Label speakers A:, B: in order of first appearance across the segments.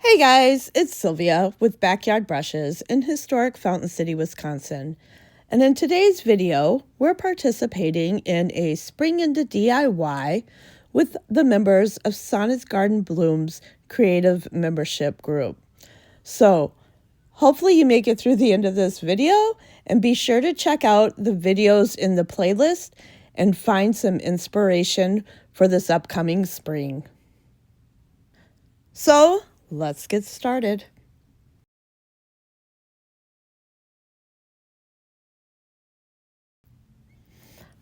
A: Hey guys, it's Sylvia with Backyard Brushes in historic Fountain City, Wisconsin. And in today's video, we're participating in a Spring into DIY with the members of Sonnet's Garden Blooms creative membership group. So hopefully you make it through the end of this video, and be sure to check out the videos in the playlist and find some inspiration for this upcoming spring. So let's get started.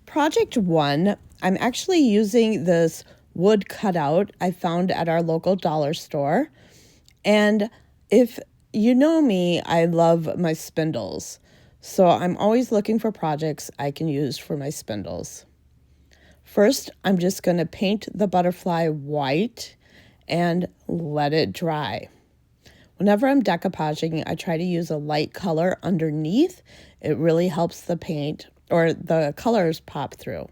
A: Project 1, I'm actually using this wood cutout I found at our local dollar store. And if you know me, I love my spindles. So I'm always looking for projects I can use for my spindles. First, I'm just going to paint the butterfly white and let it dry. Whenever I'm decoupaging, I try to use a light color underneath. It really helps the paint or the colors pop through.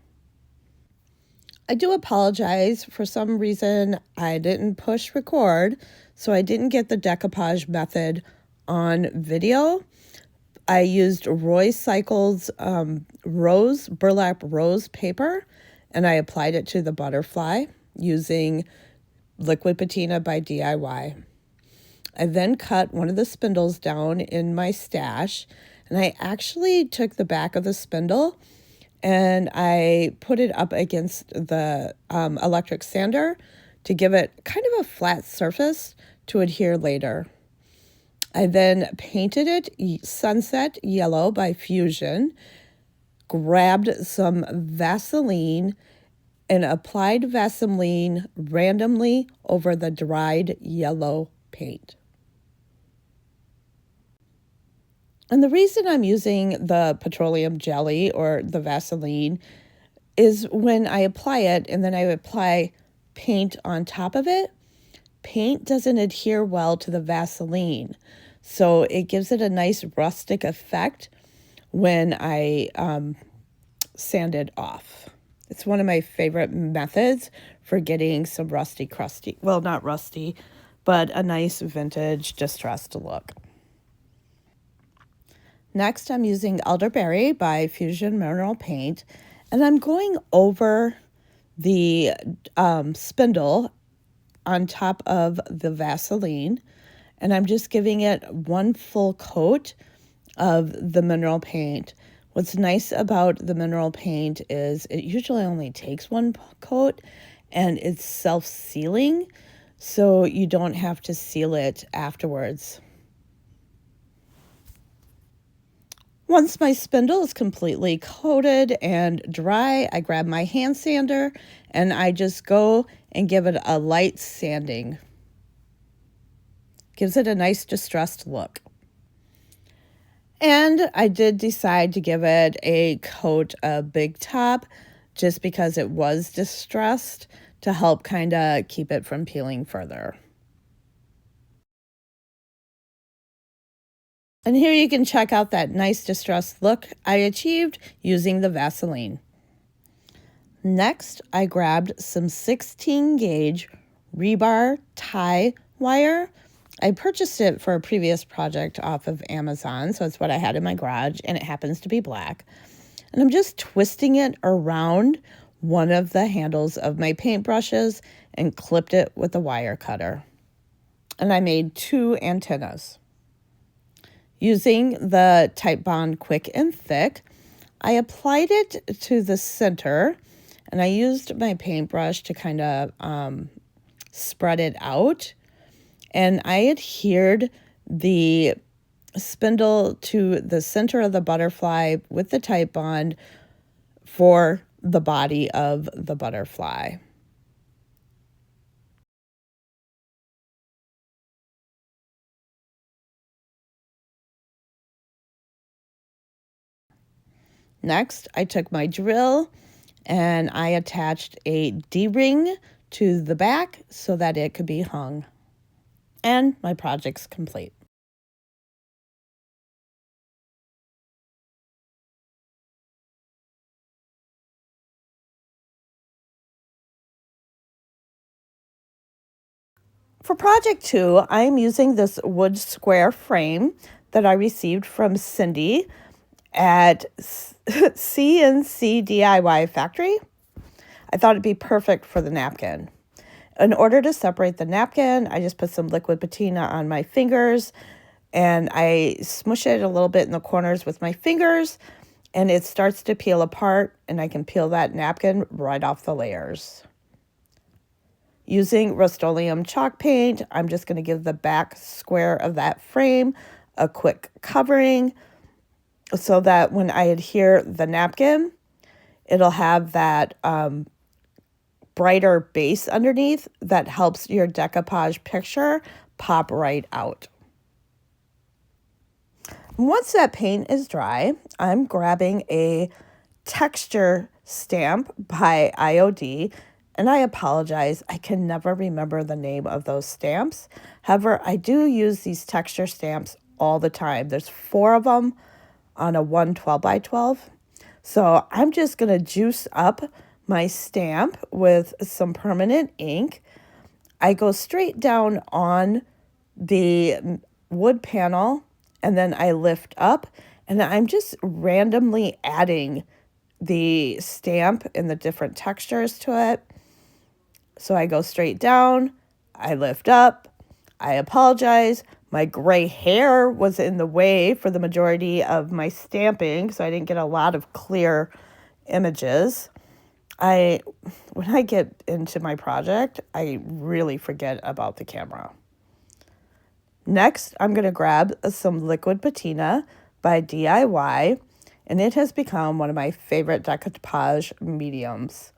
A: I do apologize. For some reason, I didn't push record, so I didn't get the decoupage method on video. I used Roy Cycle's burlap rose paper, and I applied it to the butterfly using liquid patina by DIY. I then cut one of the spindles down in my stash, and I actually took the back of the spindle and I put it up against the electric sander to give it kind of a flat surface to adhere later. I then painted it Sunset Yellow by Fusion, grabbed some Vaseline, and applied Vaseline randomly over the dried yellow paint. And the reason I'm using the petroleum jelly or the Vaseline is when I apply it and then I apply paint on top of it, paint doesn't adhere well to the Vaseline. So it gives it a nice rustic effect when I sand it off. It's one of my favorite methods for getting some rusty, crusty, well, not rusty, but a nice vintage distressed look. Next, I'm using Elderberry by Fusion Mineral Paint, and I'm going over the spindle on top of the Vaseline, and I'm just giving it one full coat of the mineral paint. What's nice about the mineral paint is it usually only takes one coat, and it's self-sealing, so you don't have to seal it afterwards. Once my spindle is completely coated and dry, I grab my hand sander and I just go and give it a light sanding. Gives it a nice distressed look. And I did decide to give it a coat of Big Top just because it was distressed to help kind of keep it from peeling further. And here you can check out that nice distressed look I achieved using the Vaseline. Next, I grabbed some 16 gauge rebar tie wire. I purchased it for a previous project off of Amazon, so it's what I had in my garage, and it happens to be black. And I'm just twisting it around one of the handles of my paintbrushes and clipped it with a wire cutter. And I made 2 antennas. Using the Type Bond Quick and Thick, I applied it to the center, and I used my paintbrush to kind of spread it out. And I adhered the spindle to the center of the butterfly with the Type Bond for the body of the butterfly. Next, I took my drill and I attached a D-ring to the back so that it could be hung. And my project's complete. For project 2, I'm using this wood square frame that I received from Cindy at CNC DIY Factory. I thought it'd be perfect for the napkin. In order to separate the napkin, I just put some liquid patina on my fingers and I smush it a little bit in the corners with my fingers, and it starts to peel apart, and I can peel that napkin right off the layers. Using Rust-Oleum chalk paint, I'm just going to give the back square of that frame a quick covering so that when I adhere the napkin, it'll have that brighter base underneath that helps your decoupage picture pop right out. Once that paint is dry, I'm grabbing a texture stamp by IOD, and I apologize, I can never remember the name of those stamps. However, I do use these texture stamps all the time. There's 4 of them on a 112 by 12. So I'm just going to juice up my stamp with some permanent ink. I go straight down on the wood panel, and then I lift up, and I'm just randomly adding the stamp and the different textures to it. So I go straight down, I lift up, I apologize. My gray hair was in the way for the majority of my stamping, so I didn't get a lot of clear images. When I get into my project, I really forget about the camera. Next, I'm going to grab some liquid patina by DIY, and it has become one of my favorite decoupage mediums.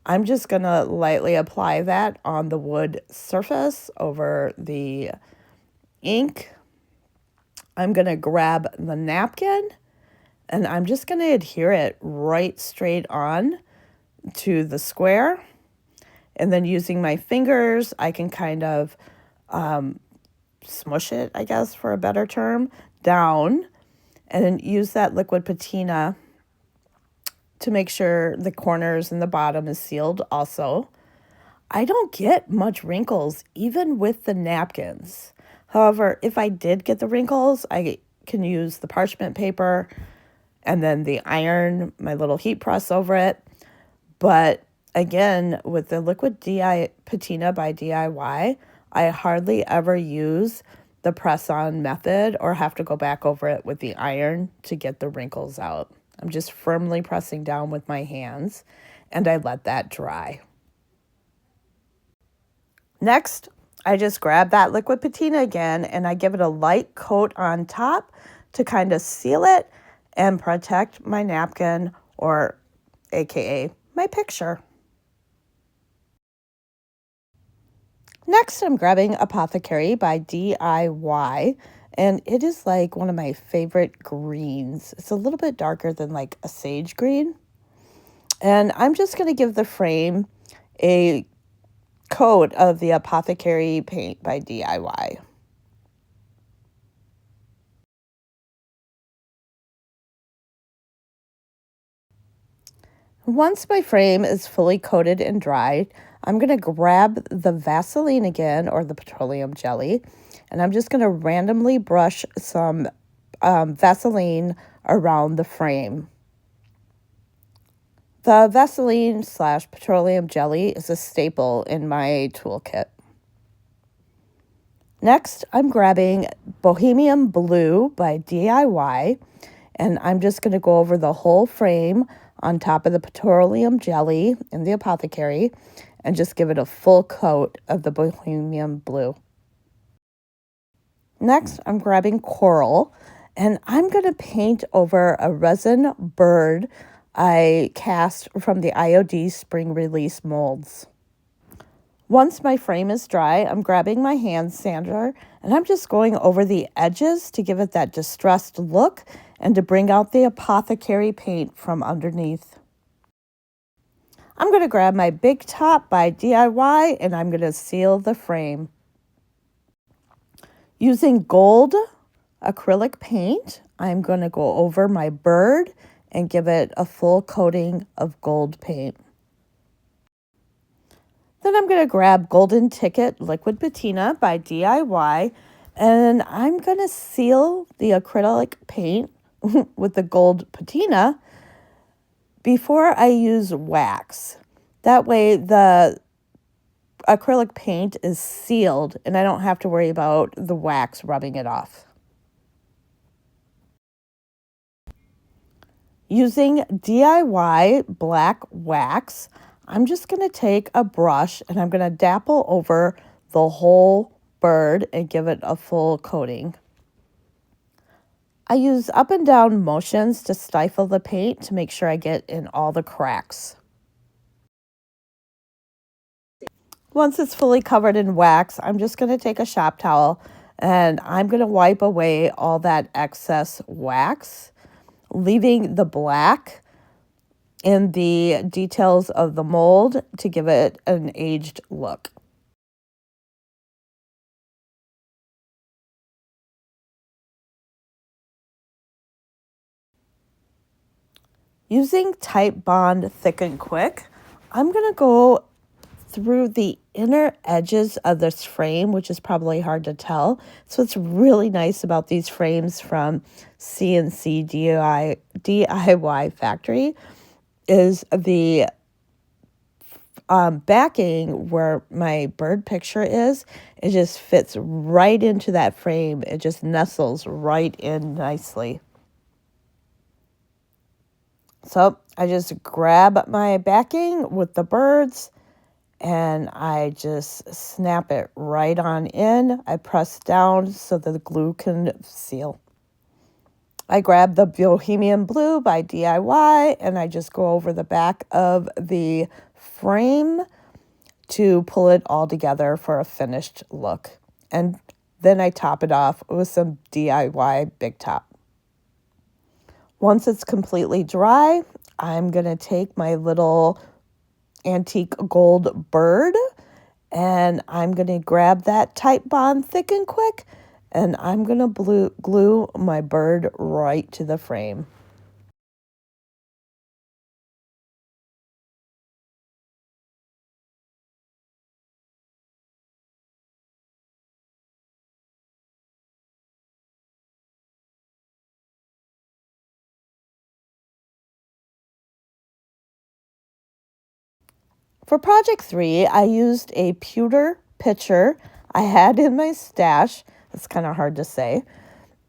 A: I'm just going to lightly apply that on the wood surface over the ink. I'm going to grab the napkin, and I'm just going to adhere it right straight on to the square. And then using my fingers, I can kind of smush it, I guess, for a better term, down, and then use that liquid patina to make sure the corners and the bottom is sealed also. I don't get much wrinkles even with the napkins. However, if I did get the wrinkles, I can use the parchment paper and then the iron, my little heat press over it. But again, with the liquid patina by DIY, I hardly ever use the press-on method or have to go back over it with the iron to get the wrinkles out. I'm just firmly pressing down with my hands, and I let that dry. Next, I just grab that liquid patina again, and I give it a light coat on top to kind of seal it and protect my napkin, or AKA my picture. Next, I'm grabbing Apothecary by DIY, and it is like one of my favorite greens. It's a little bit darker than like a sage green. And I'm just going to give the frame a coat of the Apothecary paint by DIY. Once my frame is fully coated and dried, I'm going to grab the Vaseline again, or the petroleum jelly, and I'm just going to randomly brush some Vaseline around the frame. The Vaseline / petroleum jelly is a staple in my toolkit. Next, I'm grabbing Bohemian Blue by DIY, and I'm just going to go over the whole frame on top of the petroleum jelly in the Apothecary and just give it a full coat of the Bohemian Blue. Next, I'm grabbing Coral, and I'm going to paint over a resin bird I cast from the IOD spring release molds. Once my frame is dry, I'm grabbing my hand sander, and I'm just going over the edges to give it that distressed look and to bring out the Apothecary paint from underneath. I'm going to grab my Big Top by DIY, and I'm going to seal the frame. Using gold acrylic paint, I'm going to go over my bird and give it a full coating of gold paint. Then I'm going to grab Golden Ticket Liquid Patina by DIY, and I'm going to seal the acrylic paint with the gold patina before I use wax. That way the acrylic paint is sealed and I don't have to worry about the wax rubbing it off. Using DIY black wax, I'm just going to take a brush and I'm going to dapple over the whole bird and give it a full coating. I use up and down motions to stifle the paint to make sure I get in all the cracks. Once it's fully covered in wax, I'm just going to take a shop towel and I'm going to wipe away all that excess wax, leaving the black in the details of the mold to give it an aged look. Using Type Bond Thick and Quick, I'm going to go through the inner edges of this frame, which is probably hard to tell. So what's really nice about these frames from CNC DIY Factory is the backing where my bird picture is. It just fits right into that frame. It just nestles right in nicely. So I just grab my backing with the birds and I just snap it right on in. I press down so that the glue can seal. I grab the Bohemian Blue by DIY and I just go over the back of the frame to pull it all together for a finished look. And then I top it off with some DIY Big Top. Once it's completely dry, I'm going to take my little antique gold bird and I'm going to grab that Type Bond Thick and Quick and I'm going to glue my bird right to the frame. For project 3, I used a pewter pitcher I had in my stash. It's kind of hard to say.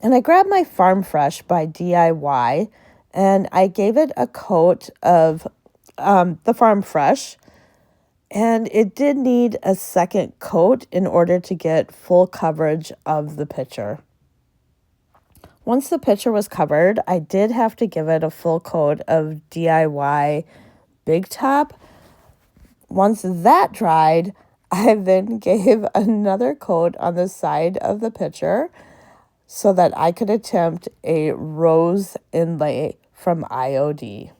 A: And I grabbed my Farm Fresh by DIY and I gave it a coat of the Farm Fresh. And it did need a second coat in order to get full coverage of the pitcher. Once the pitcher was covered, I did have to give it a full coat of DIY Big Top. Once that dried, I then gave another coat on the side of the pitcher so that I could attempt a rose inlay from IOD.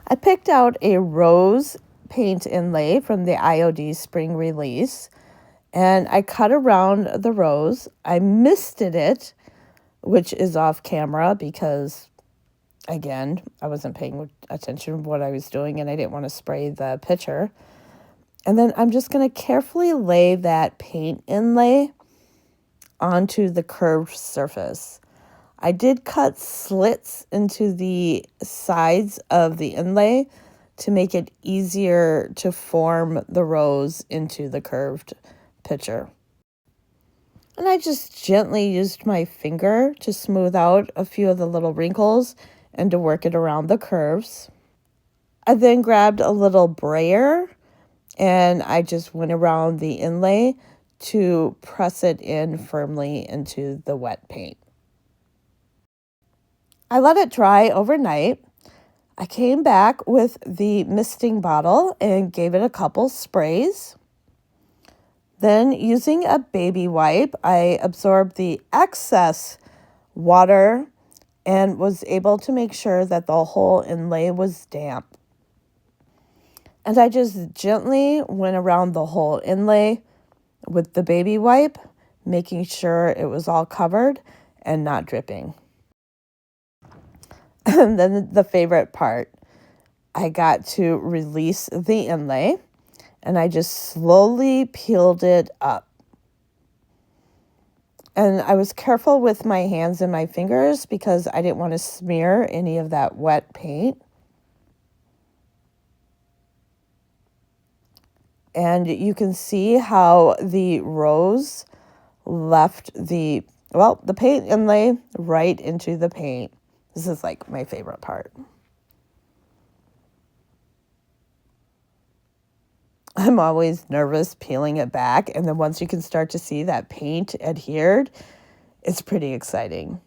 A: I picked out a rose paint inlay from the IOD spring release and I cut around the rose. I misted it, which is off camera because, again, I wasn't paying attention to what I was doing and I didn't want to spray the pitcher. And then I'm just going to carefully lay that paint inlay onto the curved surface. I did cut slits into the sides of the inlay to make it easier to form the rose into the curved pitcher. And I just gently used my finger to smooth out a few of the little wrinkles and to work it around the curves. I then grabbed a little brayer and I just went around the inlay to press it in firmly into the wet paint. I let it dry overnight. I came back with the misting bottle and gave it a couple sprays. Then, using a baby wipe, I absorbed the excess water and was able to make sure that the whole inlay was damp. And I just gently went around the whole inlay with the baby wipe, making sure it was all covered and not dripping. And then the favorite part, I got to release the inlay, and I just slowly peeled it up. And I was careful with my hands and my fingers because I didn't want to smear any of that wet paint. And you can see how the rose left the paint inlay right into the paint. This is like my favorite part. I'm always nervous peeling it back, and then once you can start to see that paint adhered, it's pretty exciting.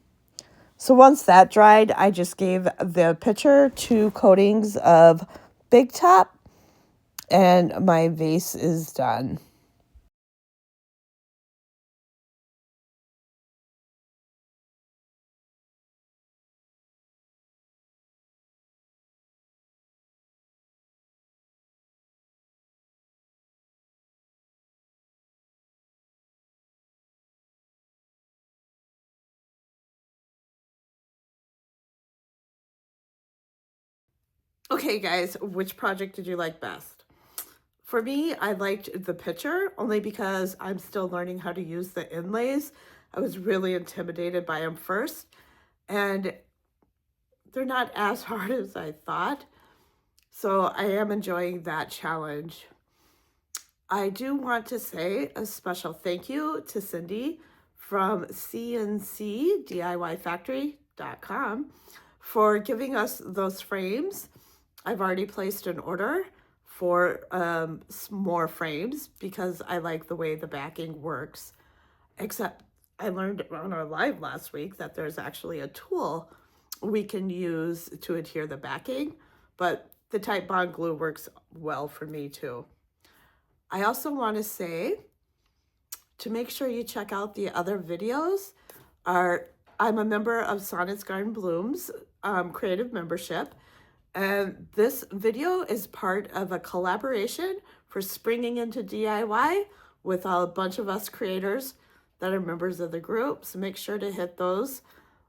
A: So once that dried, I just gave the picture 2 coatings of Big Top, and my vase is done. Okay, guys, which project did you like best? For me, I liked the picture only because I'm still learning how to use the inlays. I was really intimidated by them first, and they're not as hard as I thought. So I am enjoying that challenge. I do want to say a special thank you to Cindy from cncdiyfactory.com for giving us those frames. I've already placed an order for some more frames because I like the way the backing works. Except I learned on our live last week that there's actually a tool we can use to adhere the backing, but the Type Bond glue works well for me too. I also want to say to make sure you check out the other videos. I'm a member of Sonnet's Garden Blooms creative membership, and this video is part of a collaboration for springing into DIY with a bunch of us creators that are members of the group. So make sure to hit those.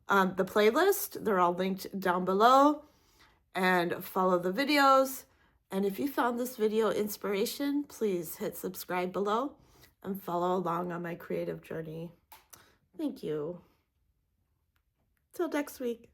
A: The playlist, they're all linked down below, and follow the videos. And if you found this video inspiration, please hit subscribe below and follow along on my creative journey. Thank you. Till next week.